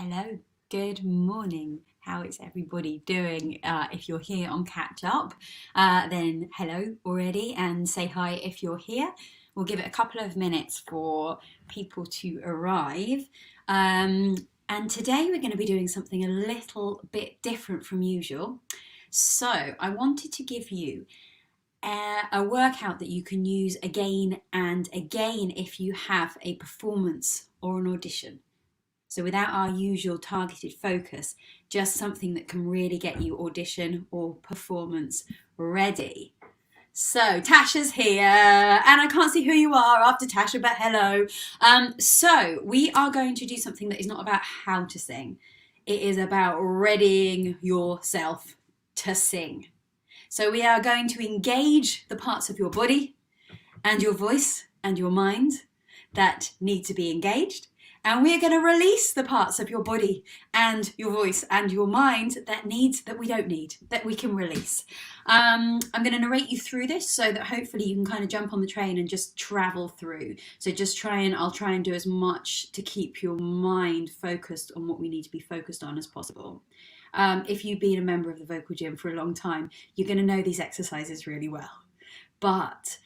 Hello, good morning. How is everybody doing? If you're here on catch up, then hello already and say hi if you're here. We'll give it a couple of minutes for people to arrive. And today we're going to be doing something a little bit different from usual. So I wanted to give you a workout that you can use again and again if you have a performance or an audition. So without our usual targeted focus, just something that can really get you audition or performance ready. So Tasha's here, and I can't see who you are after Tasha, but hello. So we are going to do something that is not about how to sing. It is about readying yourself to sing. So we are going to engage the parts of your body and your voice and your mind that need to be engaged. And we are going to release the parts of your body and your voice and your mind that we don't need, that we can release. I'm going to narrate you through this so that hopefully you can kind of jump on the train and just travel through. So I'll try and do as much to keep your mind focused on what we need to be focused on as possible. If you've been a member of the vocal gym for a long time, you're going to know these exercises really well. But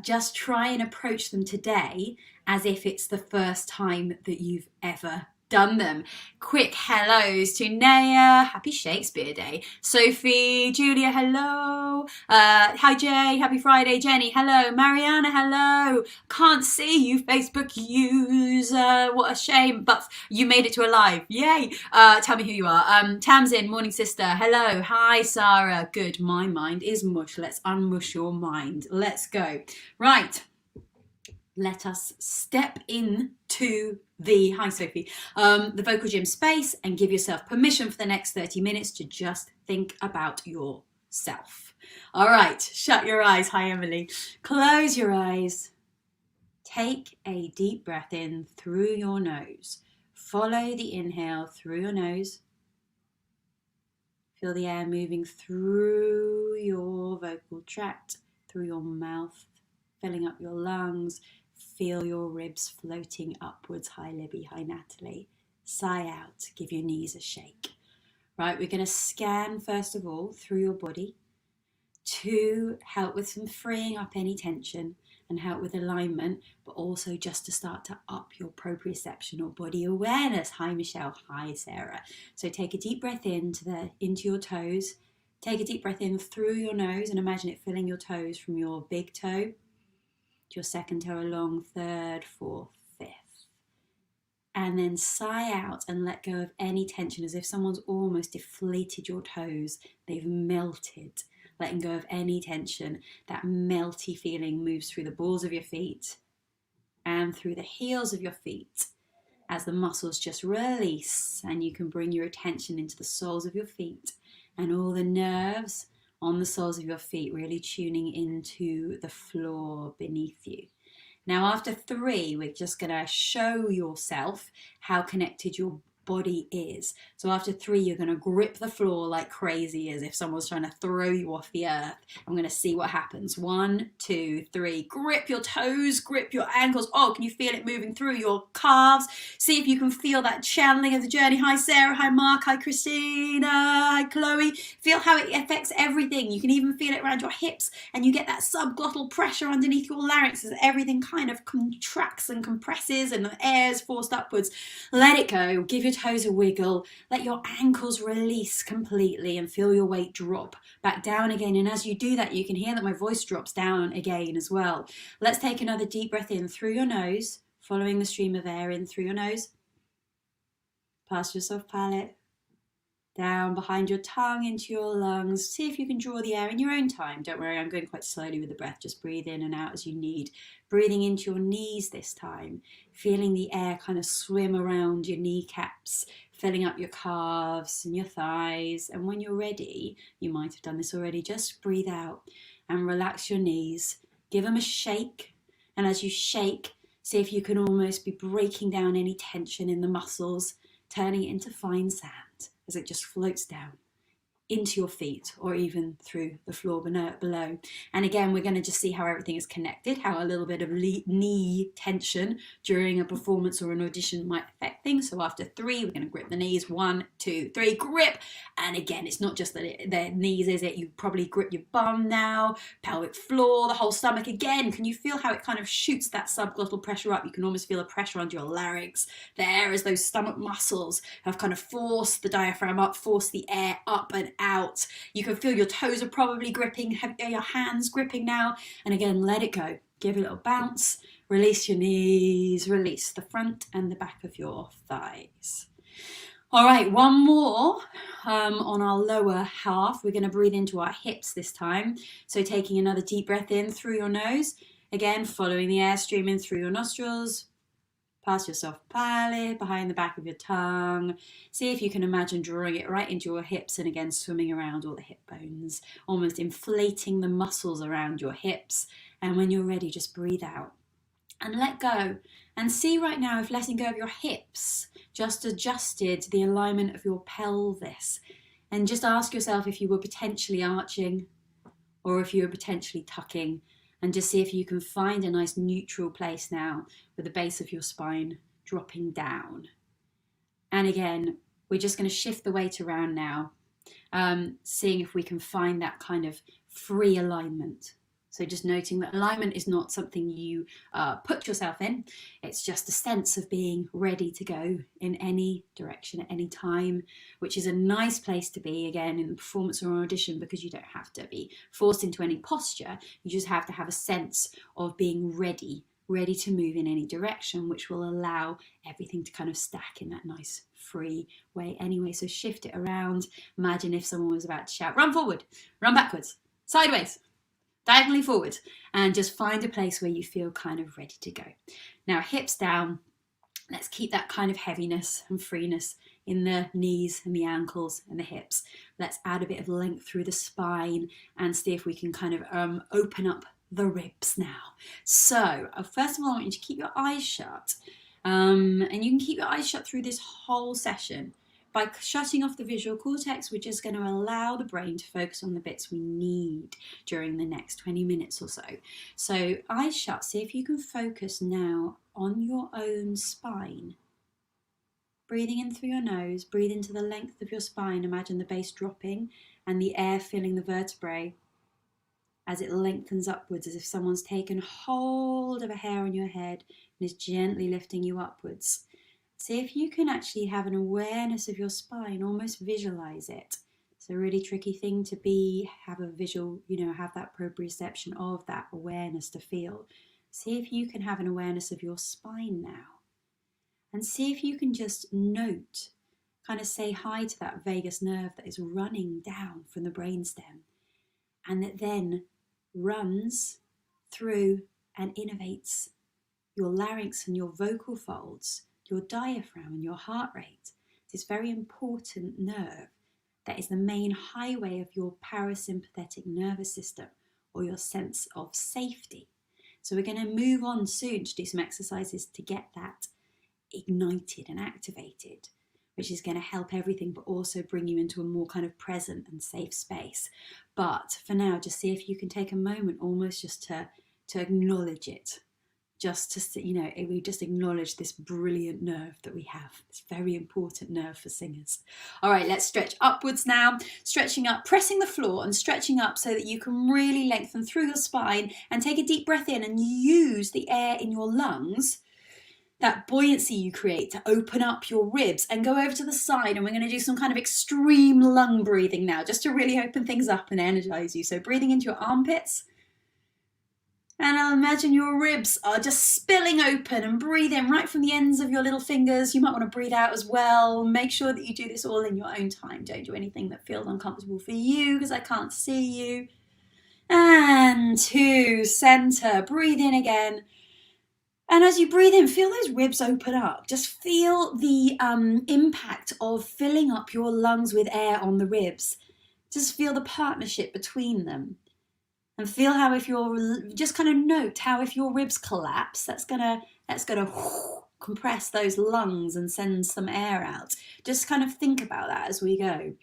just try and approach them today as if it's the first time that you've ever done them. Quick hellos to Naya, happy Shakespeare Day. Sophie, Julia, hello. Hi Jay, happy Friday. Jenny, hello. Mariana, hello. Can't see you, Facebook user. What a shame, but you made it to a live. Yay. Tell me who you are. Tamsin, morning sister. Hello. Hi Sarah. Good. My mind is mush. Let's unmush your mind. Let's go. Right. Let us step into hi Sophie, the vocal gym space and give yourself permission for the next 30 minutes to just think about yourself. All right, shut your eyes. Hi Emily. Close your eyes. Take a deep breath in through your nose. Follow the inhale through your nose. Feel the air moving through your vocal tract, through your mouth, filling up your lungs. Feel your ribs floating upwards. Hi Libby, hi Natalie. Sigh out, give your knees a shake. Right, we're going to scan first of all through your body to help with some freeing up any tension and help with alignment, but also just to start to up your proprioception or body awareness. Hi Michelle, hi Sarah. So take a deep breath into your toes. Take a deep breath in through your nose and imagine it filling your toes from your big toe, your second toe along, third, fourth, fifth. And then sigh out and let go of any tension as if someone's almost deflated your toes. They've melted. Letting go of any tension. That melty feeling moves through the balls of your feet and through the heels of your feet as the muscles just release, and you can bring your attention into the soles of your feet and all the nerves on the soles of your feet, really tuning into the floor beneath you. Now, after 3, we're just going to show yourself how connected your body is. So after 3, you're going to grip the floor like crazy as if someone's trying to throw you off the earth. I'm going to see what happens. 1, 2, 3. Grip your toes, grip your ankles. Oh, can you feel it moving through your calves? See if you can feel that channeling of the journey. Hi Sarah, hi Mark, hi Christina, hi Chloe. Feel how it affects everything. You can even feel it around your hips, and you get that subglottal pressure underneath your larynx as everything kind of contracts and compresses and the air is forced upwards. Let it go. Give your toes a wiggle. Let your ankles release completely and feel your weight drop back down again. And as you do that, you can hear that my voice drops down again as well. Let's take another deep breath in through your nose, following the stream of air in through your nose, past your soft palate, down behind your tongue into your lungs. See if you can draw the air in your own time. Don't worry, I'm going quite slowly with the breath. Just breathe in and out as you need. Breathing into your knees this time. Feeling the air kind of swim around your kneecaps, filling up your calves and your thighs. And when you're ready, you might have done this already, just breathe out and relax your knees. Give them a shake. And as you shake, see if you can almost be breaking down any tension in the muscles, turning it into fine sand as it just floats down into your feet or even through the floor below. And again, we're going to just see how everything is connected, how a little bit of knee tension during a performance or an audition might affect things. So after 3, we're going to grip the knees. 1, 2, 3, grip. And again, it's not just the knees, is it? You probably grip your bum now, pelvic floor, the whole stomach. Again, can you feel how it kind of shoots that subglottal pressure up? You can almost feel a pressure under your larynx there as those stomach muscles have kind of forced the diaphragm up, forced the air up and out. You can feel your toes are probably gripping, have your hands gripping now. And again, let it go. Give it a little bounce. Release your knees, release the front and the back of your thighs. All right, one more on our lower half. We're going to breathe into our hips this time. So taking another deep breath in through your nose. Again, following the air stream in through your nostrils. Past your soft palate, behind the back of your tongue. See if you can imagine drawing it right into your hips and again swimming around all the hip bones, almost inflating the muscles around your hips. And when you're ready, just breathe out and let go. And see right now if letting go of your hips just adjusted the alignment of your pelvis. And just ask yourself if you were potentially arching or if you were potentially tucking. And just see if you can find a nice neutral place now with the base of your spine dropping down. And again, we're just going to shift the weight around now, seeing if we can find that kind of free alignment. So just noting that alignment is not something you put yourself in. It's just a sense of being ready to go in any direction at any time, which is a nice place to be, again, in the performance or audition, because you don't have to be forced into any posture. You just have to have a sense of being ready to move in any direction, which will allow everything to kind of stack in that nice free way anyway. So shift it around. Imagine if someone was about to shout, run forward, run backwards, sideways, diagonally forward, and just find a place where you feel kind of ready to go. Now, hips down. Let's keep that kind of heaviness and freeness in the knees and the ankles and the hips. Let's add a bit of length through the spine and see if we can kind of open up the ribs now. So first of all, I want you to keep your eyes shut. And you can keep your eyes shut through this whole session. By shutting off the visual cortex, we're just going to allow the brain to focus on the bits we need during the next 20 minutes or so. So eyes shut, see if you can focus now on your own spine. Breathing in through your nose, breathe into the length of your spine. Imagine the base dropping and the air filling the vertebrae as it lengthens upwards, as if someone's taken hold of a hair on your head and is gently lifting you upwards. See if you can actually have an awareness of your spine, almost visualize it. It's a really tricky thing to have a visual, have that proprioception of that awareness to feel. See if you can have an awareness of your spine now. And see if you can just note, kind of say hi to that vagus nerve that is running down from the brainstem and that then runs through and innervates your larynx and your vocal folds, your diaphragm and your heart rate. This very important nerve that is the main highway of your parasympathetic nervous system, or your sense of safety. So we're going to move on soon to do some exercises to get that ignited and activated, which is going to help everything but also bring you into a more kind of present and safe space. But for now, just see if you can take a moment almost just to acknowledge it. Just to, we just acknowledge this brilliant nerve that we have. It's a very important nerve for singers. All right, let's stretch upwards now. Stretching up, pressing the floor and stretching up so that you can really lengthen through your spine and take a deep breath in and use the air in your lungs, that buoyancy you create, to open up your ribs and go over to the side. And we're going to do some kind of extreme lung breathing now, just to really open things up and energize you. So breathing into your armpits. And I'll imagine your ribs are just spilling open, and breathe in right from the ends of your little fingers. You might want to breathe out as well. Make sure that you do this all in your own time. Don't do anything that feels uncomfortable for you because I can't see you. And to center, breathe in again. And as you breathe in, feel those ribs open up. Just feel the impact of filling up your lungs with air on the ribs. Just feel the partnership between them. And feel how if you're, just kind of note how if your ribs collapse, that's gonna compress those lungs and send some air out. Just kind of think about that as we go.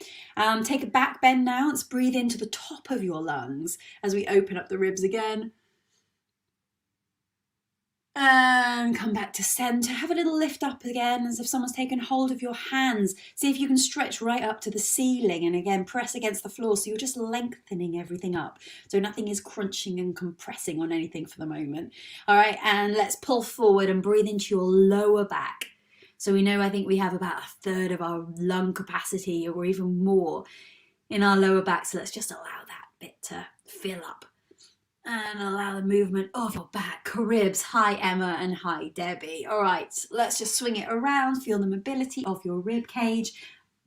Take a back bend now. Let's breathe into the top of your lungs as we open up the ribs again. And come back to center. Have a little lift up again as if someone's taken hold of your hands. See if you can stretch right up to the ceiling, and again press against the floor so you're just lengthening everything up. So nothing is crunching and compressing on anything for the moment. All right, and let's pull forward and breathe into your lower back. So we know, I think we have about 1/3 of our lung capacity or even more in our lower back. So let's just allow that bit to fill up. And allow the movement of your back, ribs. Hi, Emma, and hi, Debbie. All right, let's just swing it around. Feel the mobility of your rib cage.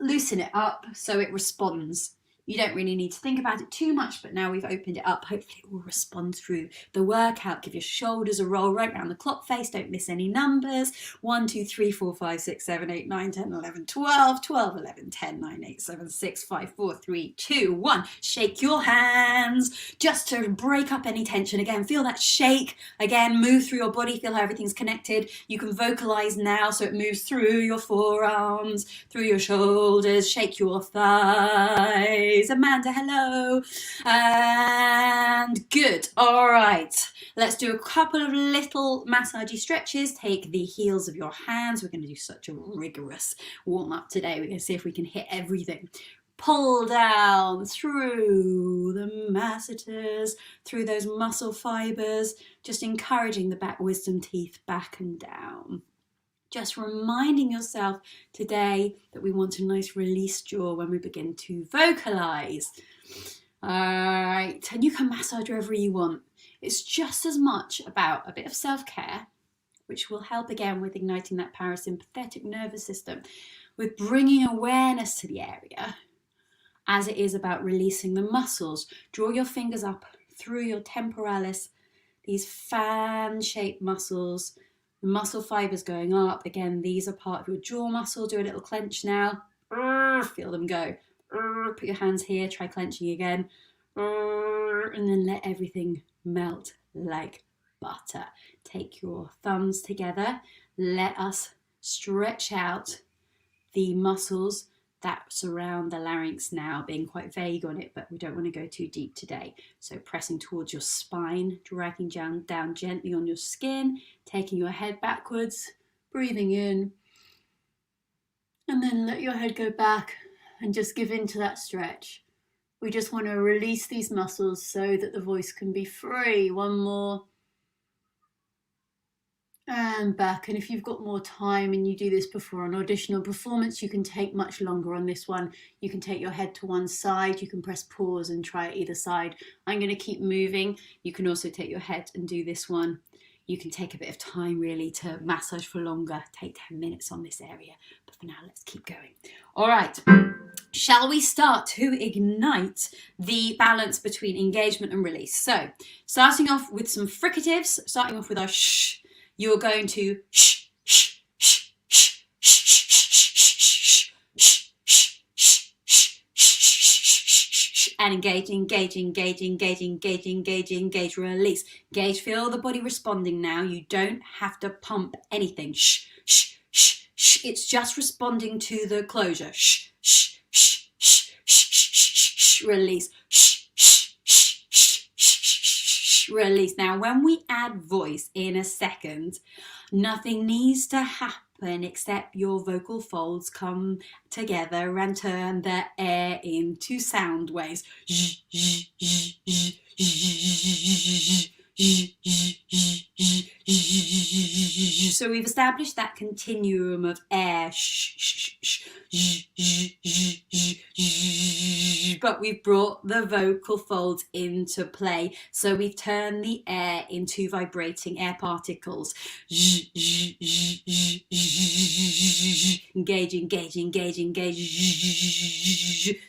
Loosen it up so it responds. You don't really need to think about it too much, but now we've opened it up, hopefully it will respond through the workout. Give your shoulders a roll right around the clock face. Don't miss any numbers. 1, 2, 3, 4, 5, 6, 7, 8, 9, 10, 11, 12, 12, 11, 10, 9, 8, 7, 6, 5, 4, 3, 2, 1. Shake your hands just to break up any tension. Again, feel that shake. Again, move through your body. Feel how everything's connected. You can vocalize now so it moves through your forearms, through your shoulders. Shake your thighs. Amanda, hello. And good. All right. Let's do a couple of little massagey stretches. Take the heels of your hands. We're going to do such a rigorous warm up today. We're going to see if we can hit everything. Pull down through the masseters, through those muscle fibers, just encouraging the back wisdom teeth back and down. Just reminding yourself today that we want a nice released jaw when we begin to vocalize. All right, and you can massage wherever you want. It's just as much about a bit of self-care, which will help again with igniting that parasympathetic nervous system, with bringing awareness to the area, as it is about releasing the muscles. Draw your fingers up through your temporalis, these fan-shaped muscles. The muscle fibers going up. Again, these are part of your jaw muscle. Do a little clench now. Feel them go. Put your hands here. Try clenching again. And then let everything melt like butter. Take your thumbs together. Let us stretch out the muscles that surround the larynx now, being quite vague on it, but we don't want to go too deep today. So pressing towards your spine, dragging down gently on your skin, taking your head backwards, breathing in, and then let your head go back and just give in to that stretch. We just want to release these muscles so that the voice can be free. One more. And back. And if you've got more time and you do this before an audition or performance, you can take much longer on this one. You can take your head to one side. You can press pause and try either side. I'm going to keep moving. You can also take your head and do this one. You can take a bit of time really to massage for longer. Take 10 minutes on this area. But for now, let's keep going. All right. Shall we start to ignite the balance between engagement and release? So starting off with some fricatives, starting off with our shh. You're going to shh, shh, shh, shh, shh, shh, shh, shh, shh, and engage, engage, engage, engage, engage, engage, engage, release. Engage, feel the body responding now. You don't have to pump anything. Shh, shh, shh, shh. It's just responding to the closure. Shh, shh, shh, shh, shh, shh, shh, release. Shh, shh, shh, shh, shh, release. Now, when we add voice in a second, nothing needs to happen except your vocal folds come together and turn the air into sound waves. So we've established that continuum of air, but we've brought the vocal folds into play. So we've turned the air into vibrating air particles. Engage, engage, engage, engage.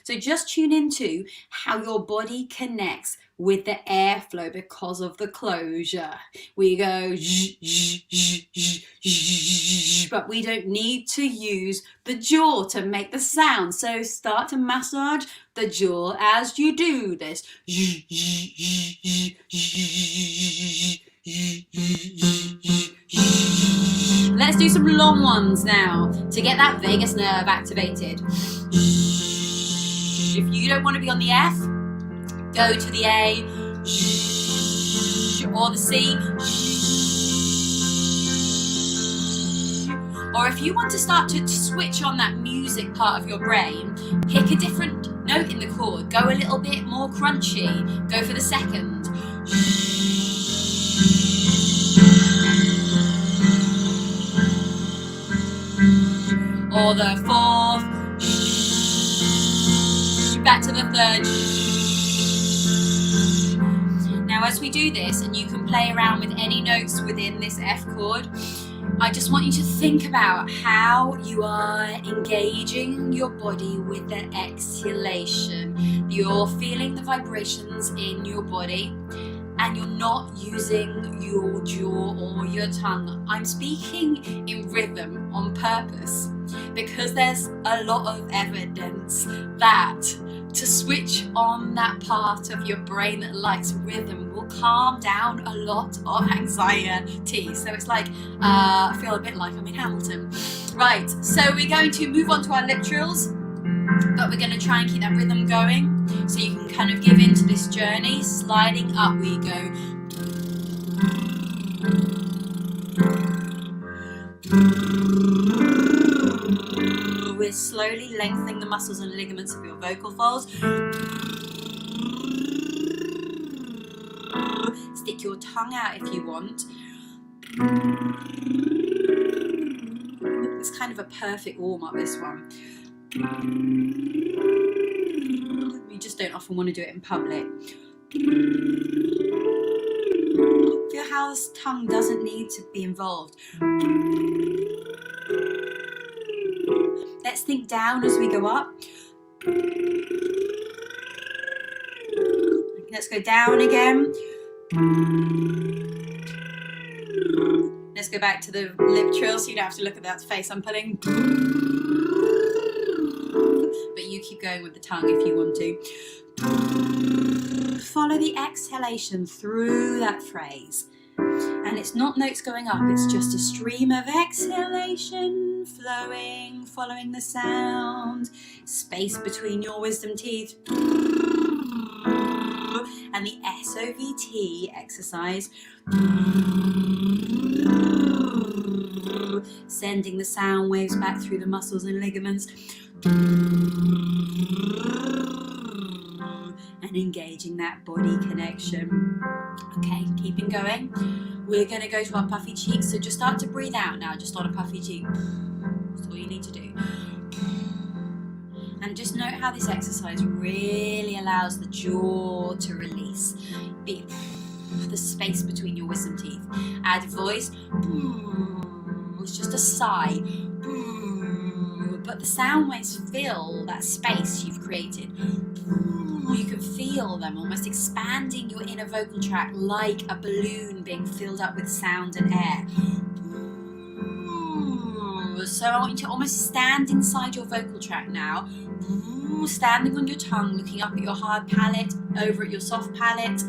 So just tune into how your body connects with the airflow because of the closure. We go, but we don't need to use the jaw to make the sound. So start to massage the jaw as you do this. Let's do some long ones now to get that vagus nerve activated. If you don't want to be on the F, go to the A or the C. Or if you want to start to switch on that music part of your brain, pick a different note in the chord. Go a little bit more crunchy. Go for the second. Or the fourth. Back to the third. Now as we do this, and you can play around with any notes within this F chord, I just want you to think about how you are engaging your body with the exhalation. You're feeling the vibrations in your body and you're not using your jaw or your tongue. I'm speaking in rhythm on purpose because there's a lot of evidence that to switch on that part of your brain that likes rhythm will calm down a lot of anxiety. So it's like, I feel a bit like I'm in Hamilton. Right, so we're going to move on to our lip trills, but we're going to try and keep that rhythm going so you can kind of give into this journey. Sliding up we go. We're slowly lengthening the muscles and ligaments of your vocal folds. Stick your tongue out if you want. It's kind of a perfect warm-up, this one. You just don't often want to do it in public. Feel how this tongue doesn't need to be involved. Let's think down as we go up. Let's go down again. Let's go back to the lip trill so you don't have to look at that face I'm putting. But you keep going with the tongue if you want to. Follow the exhalation through that phrase. And it's not notes going up, it's just a stream of exhalation flowing, following the sound, space between your wisdom teeth. And the SOVT exercise, sending the sound waves back through the muscles and ligaments and engaging that body connection. Okay, keeping going. We're going to go to our puffy cheeks, so just start to breathe out now, just on a puffy cheek. That's all you need to do. And just note how this exercise really allows the jaw to release. The space between your wisdom teeth. Add voice. It's just a sigh. But the sound waves fill that space you've created. You can feel them almost expanding your inner vocal tract like a balloon being filled up with sound and air. So I want you to almost stand inside your vocal tract now, standing on your tongue, looking up at your hard palate, over at your soft palate,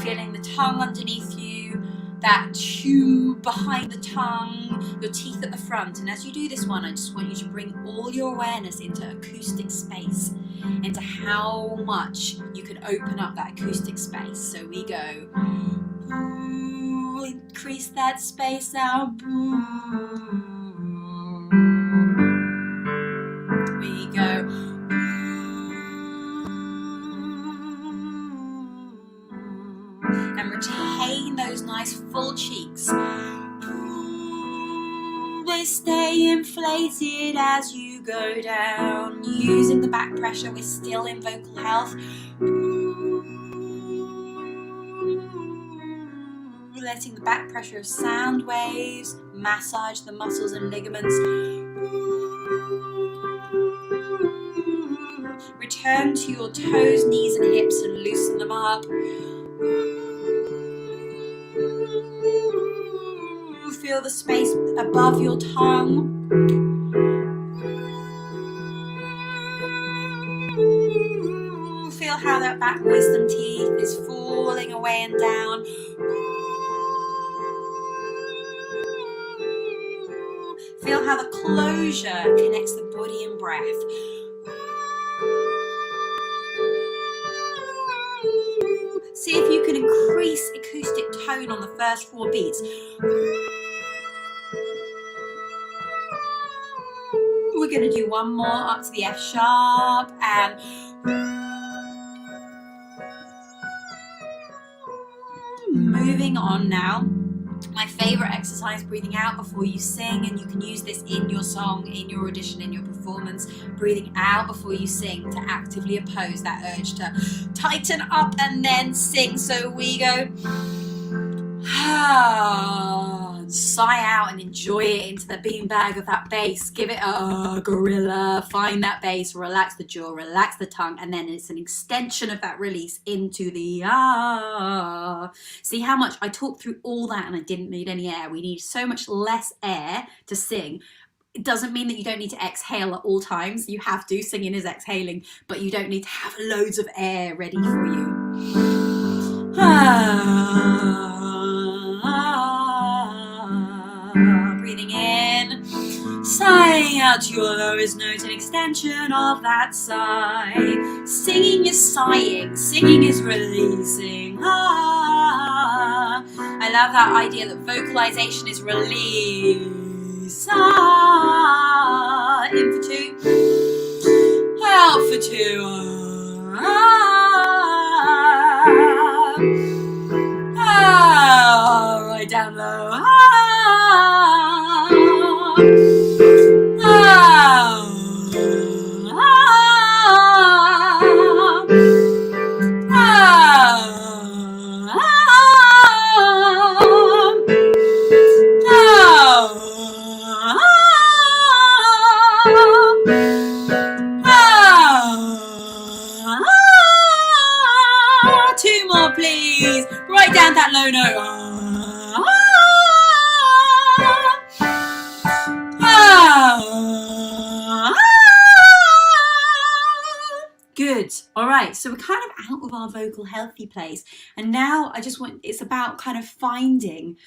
feeling the tongue underneath you, that tube behind the tongue, your teeth at the front. And as you do this one, I just want you to bring all your awareness into acoustic space, into how much you can open up that acoustic space. So we go, increase that space now. We go, and retain those nice full cheeks. They stay inflated as you go down. Using the back pressure, we're still in vocal health. Letting the back pressure of sound waves massage the muscles and ligaments. Return to your toes, knees and hips and loosen them up. Feel the space above your tongue. Feel how that back wisdom teeth is falling away and down. how the closure connects the body and breath. See if you can increase acoustic tone on the first 4 beats. We're going to do one more up to the F sharp and moving on now. My favorite exercise, breathing out before you sing, and you can use this in your song, in your audition, in your performance. Breathing out before you sing to actively oppose that urge to tighten up and then sing. So we go, sigh out and enjoy it into the beanbag of that bass. Give it a gorilla, find that bass, relax the jaw, relax the tongue, and then it's an extension of that release into the ah. See how much I talked through all that and I didn't need any air. We need so much less air to sing. It doesn't mean that you don't need to exhale at all times. You have to. Singing is exhaling, but you don't need to have loads of air ready for you. Breathing in, sighing out your lowest note, an extension of that sigh. Singing is sighing, singing is releasing. I love that idea that vocalization is release. In for 2, out for 2. Right down low. Two more, please. Right down that low note. Good. All right. So we're kind of out of our vocal healthy place. And now it's about kind of finding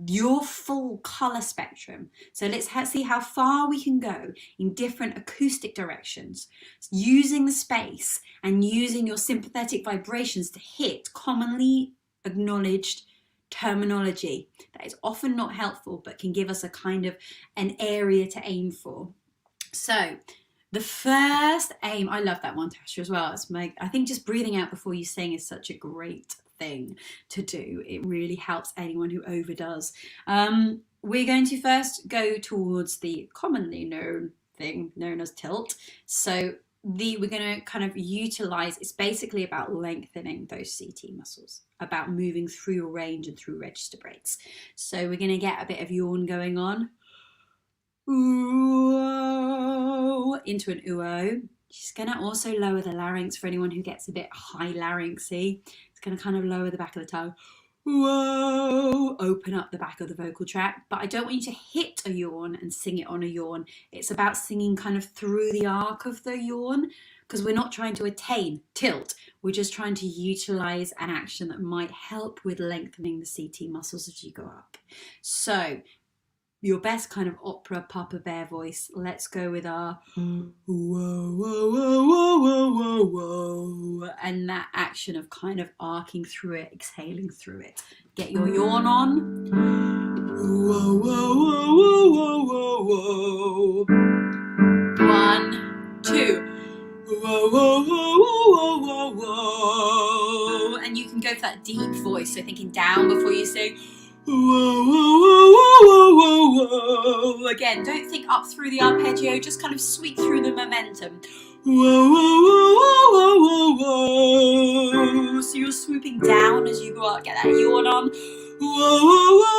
your full color spectrum. So let's see how far we can go in different acoustic directions, using the space and using your sympathetic vibrations to hit commonly acknowledged terminology that is often not helpful, but can give us a kind of an area to aim for. So the first aim, I love that one, Tasha, as well. I think just breathing out before you sing is such a great thing to do. It really helps anyone who overdoes. We're going to first go towards the commonly known thing known as tilt. So we're going to kind of utilize, it's basically about lengthening those CT muscles, about moving through your range and through register breaks. So we're going to get a bit of yawn going on. Ooh, into an ooh. She's going to also lower the larynx for anyone who gets a bit high larynxy. It's going to kind of lower the back of the tongue. Whoa, open up the back of the vocal tract. But I don't want you to hit a yawn and sing it on a yawn. It's about singing kind of through the arc of the yawn, because we're not trying to attain tilt. We're just trying to utilize an action that might help with lengthening the CT muscles as you go up. So your best kind of opera Papa Bear voice. Let's go with our whoa, whoa, whoa, whoa, whoa, whoa, and that action of kind of arcing through it, exhaling through it. Get your yawn on. Whoa, whoa, whoa, whoa, whoa, whoa. 1, 2. Whoa, whoa, whoa, whoa, whoa, whoa. And you can go for that deep voice, so thinking down before you sing. Whoa, whoa, whoa, whoa, whoa, whoa. Again, don't think up through the arpeggio, just kind of sweep through the momentum. Whoa, whoa, whoa, whoa, whoa, whoa. So you're swooping down as you go up, get that yawn on. Whoa, whoa, whoa,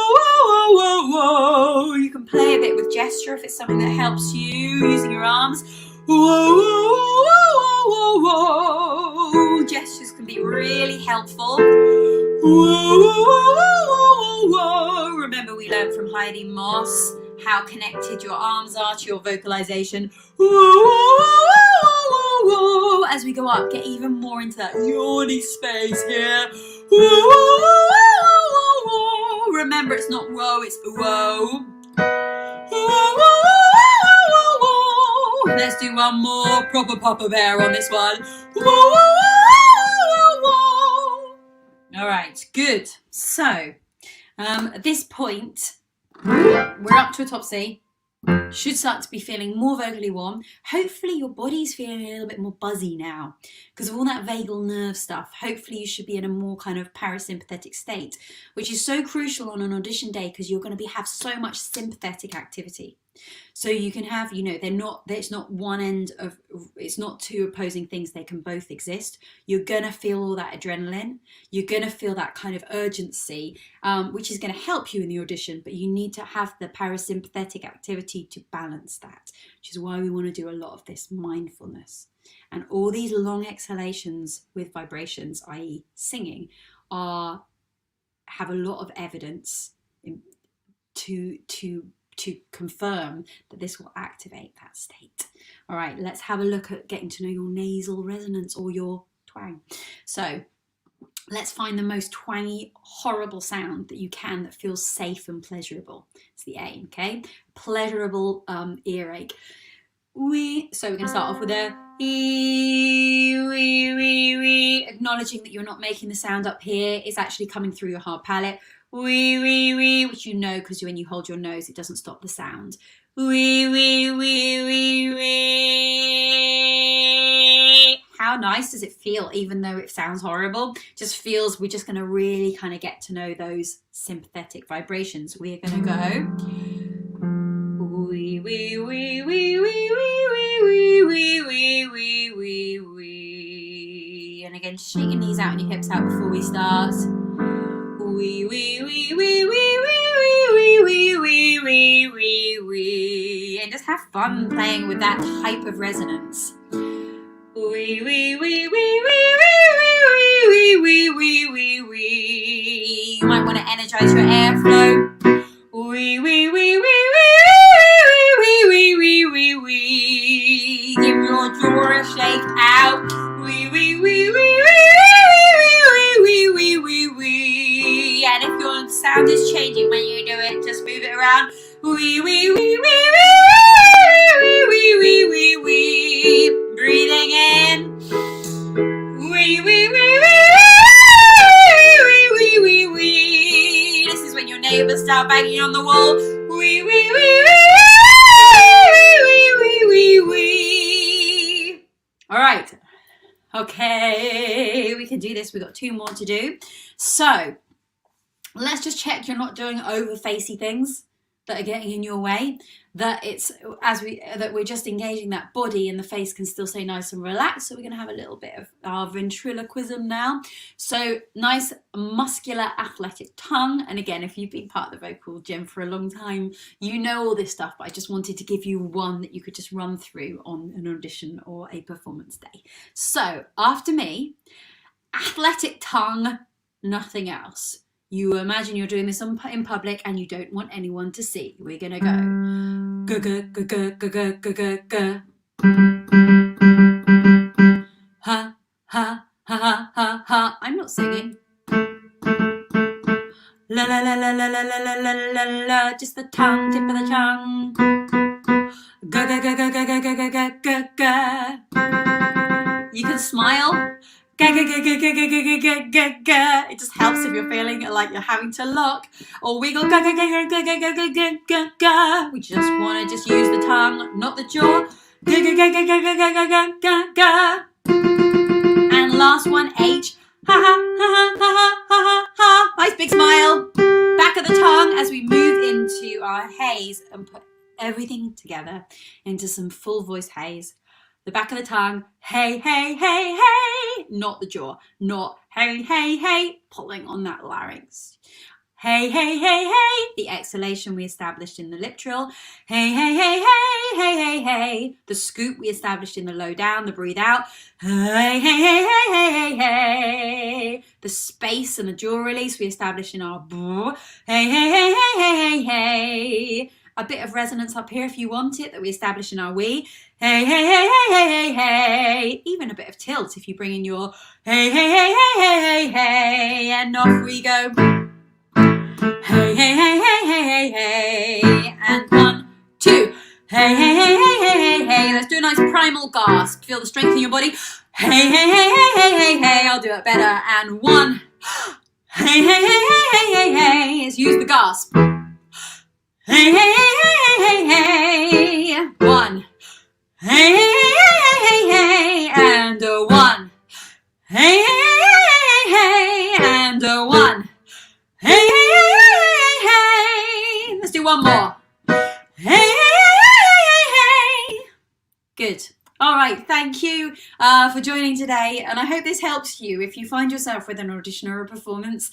whoa, whoa, whoa. You can play a bit with gesture if it's something that helps you, using your arms. Whoa, whoa, whoa, whoa, whoa, whoa. Gestures can be really helpful. Whoa, whoa, whoa, whoa, whoa. Remember, we learned from Heidi Moss how connected your arms are to your vocalization. Whoa, whoa, whoa, whoa, whoa. As we go up, get even more into that yawny space here. Whoa, whoa, whoa, whoa, whoa. Remember, it's not whoa, it's whoa. Whoa, whoa, whoa. Let's do one more proper Papa Bear on this one. Whoa, whoa, whoa, whoa. All right, good. So at this point, we're up to a top C. Should start to be feeling more vocally warm. Hopefully your body's feeling a little bit more buzzy now because of all that vagal nerve stuff. Hopefully you should be in a more kind of parasympathetic state, which is so crucial on an audition day because you're going to have so much sympathetic activity. So you can have, it's not one end of, it's not two opposing things. They can both exist. You're going to feel all that adrenaline. You're going to feel that kind of urgency, which is going to help you in the audition, but you need to have the parasympathetic activity to balance that, which is why we want to do a lot of this mindfulness. And all these long exhalations with vibrations, i.e. singing, have a lot of evidence to confirm that this will activate that state. All right, let's have a look at getting to know your nasal resonance or your twang. So let's find the most twangy, horrible sound that you can that feels safe and pleasurable. It's the aim, okay? Pleasurable earache. So we're going to start off with a wee, acknowledging that you're not making the sound up here. It's actually coming through your hard palate. Wee, which you know because when you hold your nose, it doesn't stop the sound. Wee. How nice does it feel, even though it sounds horrible? Just feels, we're just going to really kind of get to know those sympathetic vibrations. We're going to go wee, wee, wee, wee, wee, wee, wee, wee, wee, wee, wee, wee. And again, shake your knees out and your hips out before we start. Wee, wee, wee, wee, wee, wee, wee, wee, wee, wee, wee, wee. And just have fun playing with that type of resonance. Wee, wee, wee, wee, wee, wee, wee, wee, wee, wee, wee. You might want to energize your airflow. Wee, wee, wee, wee, wee, wee, wee, wee, wee, wee. Give your jaw a shake out. Wee, wee, wee, wee, wee, wee, wee, wee, wee. And if your sound is changing when you do it, just move it around. Wee, wee, wee, wee, wee, wee, wee, wee, wee. Breathing in. Wee, wee, wee, wee, wee, wee, wee, wee. This is when your neighbors start banging on the wall. Wee, wee, wee, wee, wee, wee, wee. All right. Okay, we can do this. We've got 2 more to do. So let's just check you're not doing over-facey things that are getting in your way, that we're just engaging that body and the face can still stay nice and relaxed. So we're going to have a little bit of our ventriloquism now. So nice muscular athletic tongue. And again, if you've been part of the vocal gym for a long time, you know all this stuff, but I just wanted to give you one that you could just run through on an audition or a performance day. So after me, athletic tongue, nothing else. You imagine you're doing this in public and you don't want anyone to see. We're going to go. Ha, ha, ha, ha, ha, ha. I'm not singing. La, la, la, la, la, la, la, la, la, la, la. Just the tongue, tip of the tongue. Ga, ga, ga, ga, ga, ga, ga, ga, ga, ga. You can smile. Ga, ga, ga, ga, ga, ga, ga, ga, ga, ga. It just helps if you're feeling like you're having to lock or wiggle. Ga, ga, ga, ga, ga, ga, ga, ga, ga, ga. We just want to just use the tongue, not the jaw. Ga, ga, ga, ga, ga, ga, ga, ga, ga, ga. And last one, H. Ha, ha, ha, ha, ha, ha, ha, ha. Nice big smile. Back of the tongue as we move into our haze and put everything together into some full voice haze. The back of the tongue, hey, hey, hey, hey, not the jaw, not hey, hey, hey, pulling on that larynx. Hey, hey, hey, hey, the exhalation we established in the lip trill. Hey, hey, hey, hey, hey, hey, hey, the scoop we established in the low down, the breathe out. Hey, hey, hey, hey, hey, hey, hey, the space and the jaw release we established in our brr. Hey, hey, hey, hey, hey, hey, hey. A bit of resonance up here if you want it that we establish in our wee. Hey, hey, hey, hey, hey, hey, hey. Even a bit of tilt if you bring in your hey, hey, hey, hey, hey, hey, hey. And off we go. Hey, hey, hey, hey, hey, hey, hey. And 1, 2. Hey, hey, hey, hey, hey, hey, hey. Let's do another nice primal gasp. Feel the strength in your body. Hey, hey, hey, hey, hey, hey, hey. I'll do it better. And one. Hey, hey, hey, hey, hey, hey, hey. Let's use the gasp. Hey, hey, hey, hey, hey, hey. One. Hey, hey, hey, hey, hey, hey. And one. Hey, hey, hey, hey, hey, hey. And one. Hey, hey, hey, hey, hey. Let's do one more. Hey, hey, hey, hey. Good. All right. Thank you for joining today. And I hope this helps you. If you find yourself with an audition or a performance,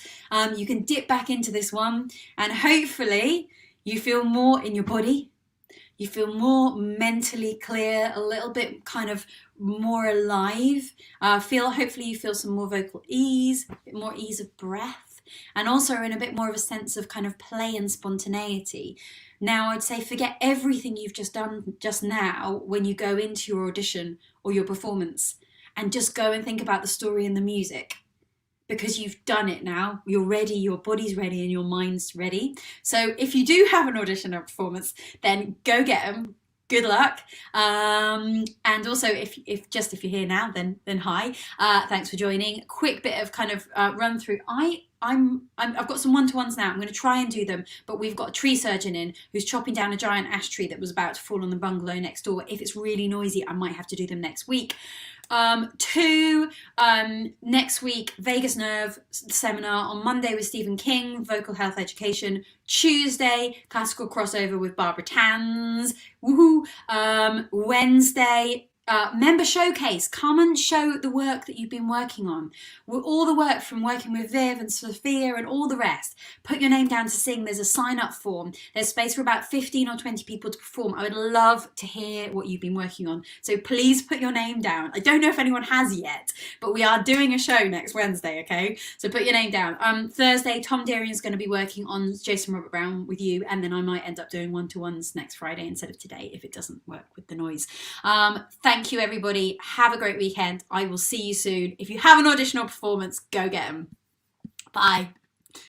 you can dip back into this one and hopefully you feel more in your body. You feel more mentally clear, a little bit kind of more alive. Hopefully you feel some more vocal ease, a bit more ease of breath, and also in a bit more of a sense of kind of play and spontaneity. Now, I'd say forget everything you've just done just now when you go into your audition or your performance, and just go and think about the story and the music. Because you've done it now, you're ready, your body's ready and your mind's ready. So if you do have an audition or performance, then go get them. Good luck. And also, if you're here now, then hi. Thanks for joining. Quick bit of kind of run through. I've got some one-to-ones now. I'm going to try and do them, but we've got a tree surgeon in who's chopping down a giant ash tree that was about to fall on the bungalow next door. If it's really noisy, I might have to do them next week. Next week, Vagus Nerve seminar on Monday with Stephen King, vocal health education. Tuesday, classical crossover with Barbara Tanz. Woohoo! Wednesday, member showcase. Come and show the work that you've been working on. All the work from working with Viv and Sophia and all the rest. Put your name down to sing. There's a sign-up form. There's space for about 15 or 20 people to perform. I would love to hear what you've been working on. So please put your name down. I don't know if anyone has yet, but we are doing a show next Wednesday, okay? So put your name down. Thursday, Tom Darian's going to be working on Jason Robert Brown with you, and then I might end up doing one-to-ones next Friday instead of today if it doesn't work with the noise. Thank you, everybody. Have a great weekend. I will see you soon. If you have an audition or performance, go get them. Bye.